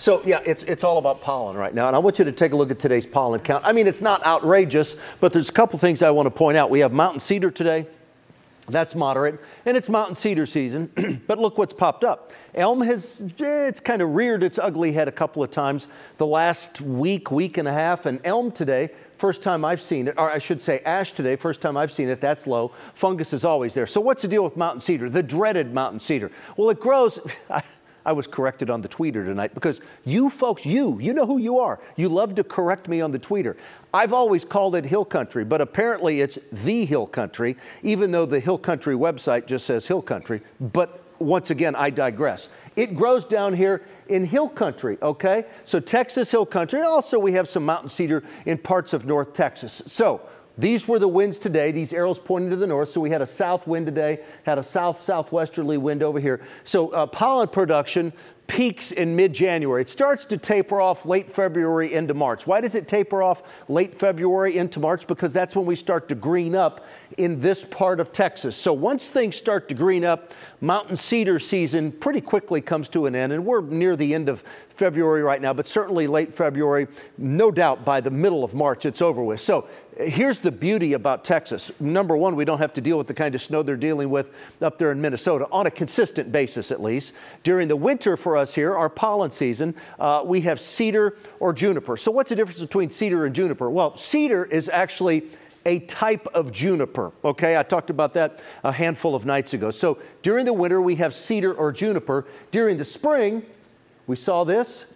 So yeah, it's all about pollen right now. And I want you to take a look at today's pollen count. I mean, it's not outrageous, but there's a couple things I want to point out. We have mountain cedar today. That's moderate, and it's mountain cedar season, but look what's popped up. Elm it's kind of reared its ugly head a couple of times the last week and a half, and elm today, first time I've seen it, or I should say ash today, first time I've seen it, that's low. Fungus is always there. So what's the deal with mountain cedar, the dreaded mountain cedar? Well, it grows, I was corrected on the tweeter tonight because you folks, you know who you are. You love to correct me on the tweeter. I've always called it hill country, but apparently it's the hill country, even though the hill country website just says hill country. But once again, I digress. It grows down here in hill country, okay? So Texas hill country. And also we have some mountain cedar in parts of North Texas. So these were the winds today, these arrows pointing to the north. So we had a south wind today, had a southwesterly wind over here. So pollen production peaks in mid-January. It starts to taper off late February into March. Why does it taper off late February into March? Because that's when we start to green up in this part of Texas. So once things start to green up, mountain cedar season pretty quickly comes to an end. And we're near the end of February right now, but certainly late February, no doubt by the middle of March, it's over with. So here's the beauty about Texas. Number one, we don't have to deal with the kind of snow they're dealing with up there in Minnesota on a consistent basis, at least. During the winter for us here, our pollen season, we have cedar or juniper. So what's the difference between cedar and juniper? Well, cedar is actually a type of juniper, okay? I talked about that a handful of nights ago. So during the winter, we have cedar or juniper. During the spring, we saw this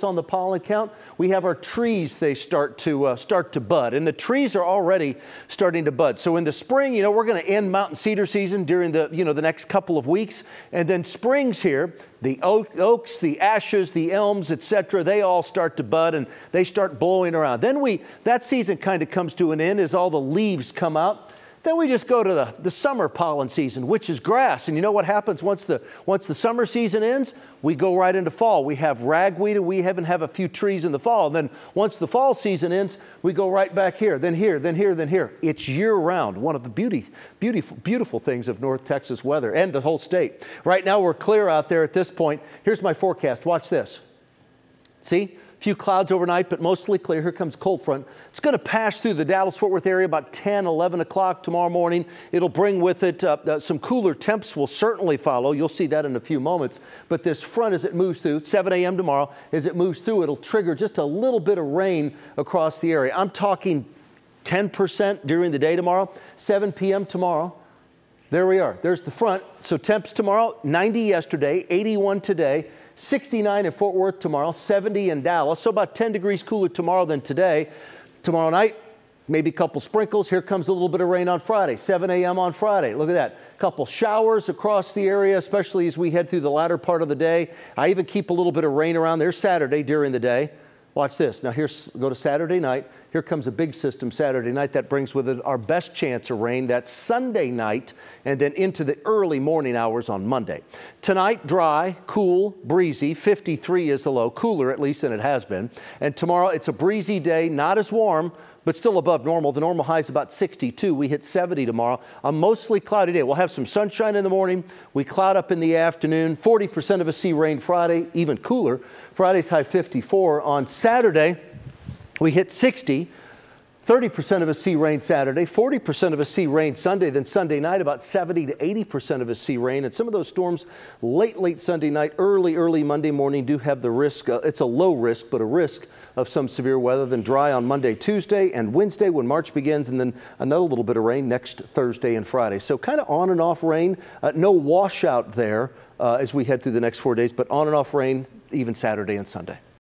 on the pollen count. We have our trees, they start to bud, and the trees are already starting to bud. So in the spring, you know, we're going to end mountain cedar season during the, the next couple of weeks, and then spring's here. The oaks, the ashes, the elms, etc., they all start to bud and they start blowing around. Then that season kind of comes to an end as all the leaves come out. Then we just go to the summer pollen season, which is grass. And you know what happens once the summer season ends? We go right into fall. We have ragweed, we even have a few trees in the fall. And then once the fall season ends, we go right back here, then here, then here, then here. It's year-round, one of the beautiful things of North Texas weather and the whole state. Right now we're clear out there at this point. Here's my forecast. Watch this. See? A few clouds overnight, but mostly clear. Here comes cold front. It's going to pass through the Dallas-Fort Worth area about 10, 11 o'clock tomorrow morning. It'll bring with it some cooler temps will certainly follow. You'll see that in a few moments. But this front, as it moves through, 7 a.m. tomorrow, as it moves through, it'll trigger just a little bit of rain across the area. I'm talking 10% during the day tomorrow, 7 p.m. tomorrow. There we are. There's the front. So temps tomorrow, 90 yesterday, 81 today. 69 in Fort Worth tomorrow, 70 in Dallas, so about 10 degrees cooler tomorrow than today. Tomorrow night, maybe a couple sprinkles. Here comes a little bit of rain on Friday, 7 a.m. on Friday. Look at that. A couple showers across the area, especially as we head through the latter part of the day. I even keep a little bit of rain around there Saturday during the day. Watch this. Now go to Saturday night. Here comes a big system Saturday night that brings with it our best chance of rain. That's Sunday night and then into the early morning hours on Monday. Tonight, dry, cool, breezy. 53 is the low, cooler at least than it has been. And tomorrow, it's a breezy day, not as warm, but still above normal. The normal high is about 62. We hit 70 tomorrow. A mostly cloudy day. We'll have some sunshine in the morning. We cloud up in the afternoon. 40% of us see rain Friday, even cooler. Friday's high 54. On Saturday, we hit 60. 30% of us see rain Saturday, 40% of us see rain Sunday, then Sunday night about 70 to 80% of us see rain. And some of those storms late Sunday night, early Monday morning do have the risk, it's a low risk, but a risk of some severe weather. Then dry on Monday, Tuesday, and Wednesday when March begins, and then another little bit of rain next Thursday and Friday. So kind of on and off rain, no washout there as we head through the next 4 days, but on and off rain even Saturday and Sunday.